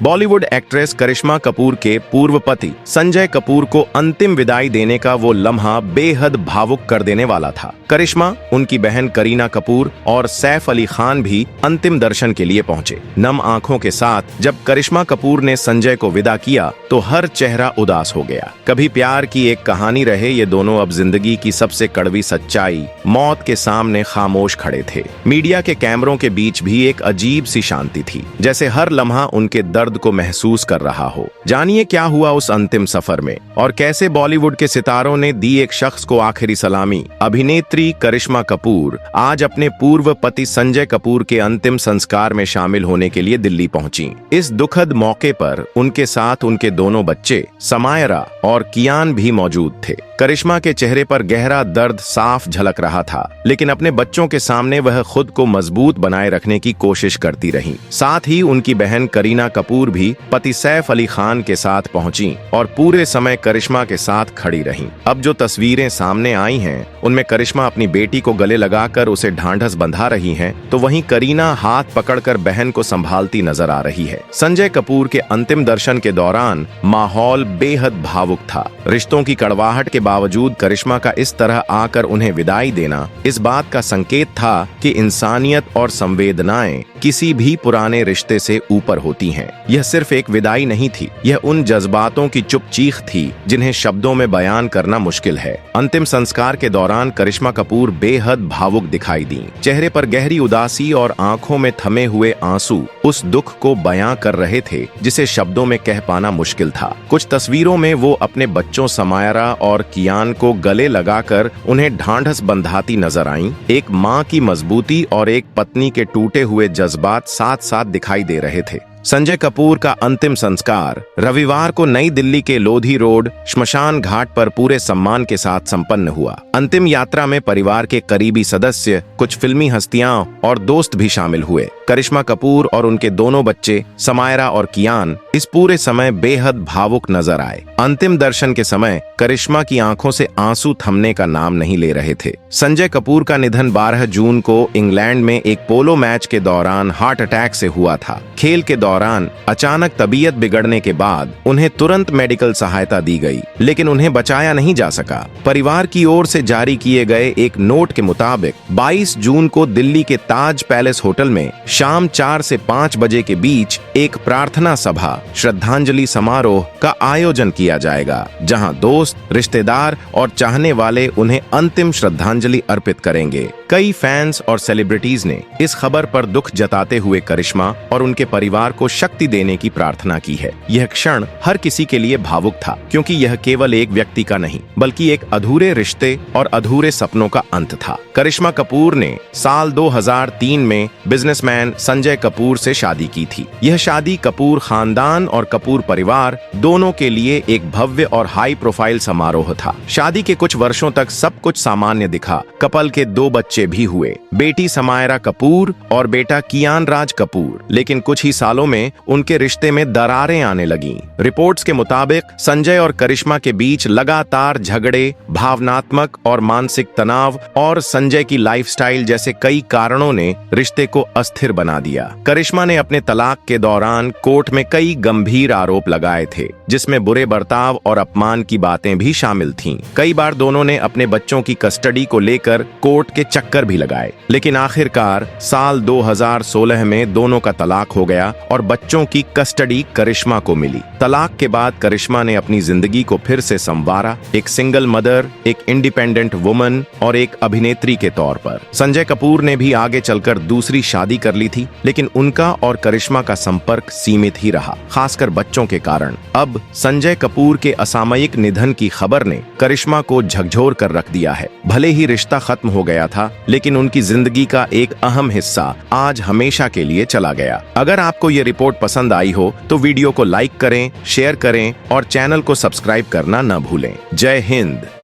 Bollywood actress करिश्मा कपूर के पूर्व पति संजय कपूर को अंतिम विदाई देने का वो लम्हा बेहद भावुक कर देने वाला था। करिश्मा, उनकी बहन करीना कपूर और सैफ अली खान भी अंतिम दर्शन के लिए पहुंचे। नम आंखों के साथ जब करिश्मा कपूर ने संजय को विदा किया तो हर चेहरा उदास हो गया। कभी प्यार की एक कहानी रहे ये दोनों अब जिंदगी की सबसे कड़वी सच्चाई, मौत के सामने खामोश खड़े थे। मीडिया के कैमरों के बीच भी एक अजीब सी शांति थी, जैसे हर लम्हा उनके दर्द को महसूस कर रहा हो। जानिए क्या हुआ उस अंतिम सफर में और कैसे बॉलीवुड के सितारों ने दी एक शख्स को आखिरी सलामी। अभिनेत्री करिश्मा कपूर आज अपने पूर्व पति संजय कपूर के अंतिम संस्कार में शामिल होने के लिए दिल्ली पहुंची। इस दुखद मौके पर उनके साथ उनके दोनों बच्चे समायरा और कियान भी मौजूद थे। करिश्मा के चेहरे पर गहरा दर्द साफ झलक रहा था, लेकिन अपने बच्चों के सामने वह खुद को मजबूत बनाए रखने की कोशिश करती रही। साथ ही उनकी बहन करीना कपूर भी पति सैफ अली खान के साथ पहुंची और पूरे समय करिश्मा के साथ खड़ी रहीं। अब जो तस्वीरें सामने आई हैं, उनमें करिश्मा अपनी बेटी को गले लगाकर उसे ढांढस बंधा रही हैं, तो वहीं करीना हाथ पकड़कर बहन को संभालती नजर आ रही है। संजय कपूर के अंतिम दर्शन के दौरान माहौल बेहद भावुक था। रिश्तों की कड़वाहट के बावजूद करिश्मा का इस तरह आकर उन्हें विदाई देना इस बात का संकेत था कि इंसानियत और संवेदनाएं किसी भी पुराने रिश्ते से ऊपर होती हैं। यह सिर्फ एक विदाई नहीं थी, यह उन जज्बातों की चुप चीख थी जिन्हें शब्दों में बयान करना मुश्किल है। अंतिम संस्कार के दौरान करिश्मा कपूर बेहद भावुक दिखाई दी। चेहरे पर गहरी उदासी और आंखों में थमे हुए आंसू उस दुख को बयां कर रहे थे जिसे शब्दों में कह पाना मुश्किल था। कुछ तस्वीरों में वो अपने बच्चों समायरा और कियान को गले लगाकर उन्हें ढांढस बंधाती नजर आईं। एक मां की मजबूती और एक पत्नी के टूटे हुए जज्बात साथ साथ दिखाई दे रहे थे। संजय कपूर का अंतिम संस्कार रविवार को नई दिल्ली के लोधी रोड श्मशान घाट पर पूरे सम्मान के साथ संपन्न हुआ। अंतिम यात्रा में परिवार के करीबी सदस्य, कुछ फिल्मी हस्तियां और दोस्त भी शामिल हुए। करिश्मा कपूर और उनके दोनों बच्चे समायरा और कियान इस पूरे समय बेहद भावुक नजर आए। अंतिम दर्शन के समय करिश्मा की आंखों से आंसू थमने का नाम नहीं ले रहे थे। संजय कपूर का निधन 12 जून को इंग्लैंड में एक पोलो मैच के दौरान हार्ट अटैक से हुआ था। खेल के दौरान अचानक तबीयत बिगड़ने के बाद उन्हें तुरंत मेडिकल सहायता दी गई, लेकिन उन्हें बचाया नहीं जा सका। परिवार की ओर से जारी किए गए एक नोट के मुताबिक 22 जून को दिल्ली के ताज पैलेस होटल में शाम 4 से 5 बजे के बीच एक प्रार्थना सभा श्रद्धांजलि समारोह का आयोजन किया जाएगा, जहां दोस्त, रिश्तेदार और चाहने वाले उन्हें अंतिम श्रद्धांजलि अर्पित करेंगे। कई फैंस और सेलिब्रिटीज ने इस खबर पर दुख जताते हुए करिश्मा और उनके परिवार को शक्ति देने की प्रार्थना की है। यह क्षण हर किसी के लिए भावुक था, क्योंकि यह केवल एक व्यक्ति का नहीं बल्कि एक अधूरे रिश्ते और अधूरे सपनों का अंत था। करिश्मा कपूर ने साल 2003 में बिजनेसमैन संजय कपूर से शादी की थी। यह शादी कपूर खानदान और कपूर परिवार दोनों के लिए एक भव्य और हाई प्रोफाइल समारोह था। शादी के कुछ वर्षों तक सब कुछ सामान्य दिखा। कपल के 2 बच्चे भी हुए, बेटी समायरा कपूर और बेटा कियान राज कपूर। लेकिन कुछ ही सालों में उनके रिश्ते में दरारें आने लगीं। रिपोर्ट्स के मुताबिक संजय और करिश्मा के बीच लगातार झगड़े, भावनात्मक और मानसिक तनाव और संजय की लाइफस्टाइल जैसे कई कारणों ने रिश्ते को अस्थिर बना दिया। करिश्मा ने अपने तलाक के दौरान कोर्ट में कई गंभीर आरोप लगाए थे, जिसमें बुरे बर्ताव और अपमान की बातें भी शामिल थीं। कई बार दोनों ने अपने बच्चों की कस्टडी को लेकर कोर्ट के चक्कर भी लगाए, लेकिन आखिरकार साल 2016 में दोनों का तलाक हो गया और बच्चों की कस्टडी करिश्मा को मिली। तलाक के बाद करिश्मा ने अपनी जिंदगी को फिर से संवारा, एक सिंगल मदर, एक इंडिपेंडेंट वुमन और एक अभिनेत्री के तौर पर। संजय कपूर ने भी आगे चलकर दूसरी शादी कर ली थी, लेकिन उनका और करिश्मा का संपर्क सीमित ही रहा, खासकर बच्चों के कारण। अब संजय कपूर के असामयिक निधन की खबर ने करिश्मा को झकझोर कर रख दिया है। भले ही रिश्ता खत्म हो गया था, लेकिन उनकी जिंदगी का एक अहम हिस्सा आज हमेशा के लिए चला गया। अगर आपको ये रिपोर्ट पसंद आई हो तो वीडियो को लाइक करें, शेयर करें और चैनल को सब्सक्राइब करना न भूलें। जय हिंद।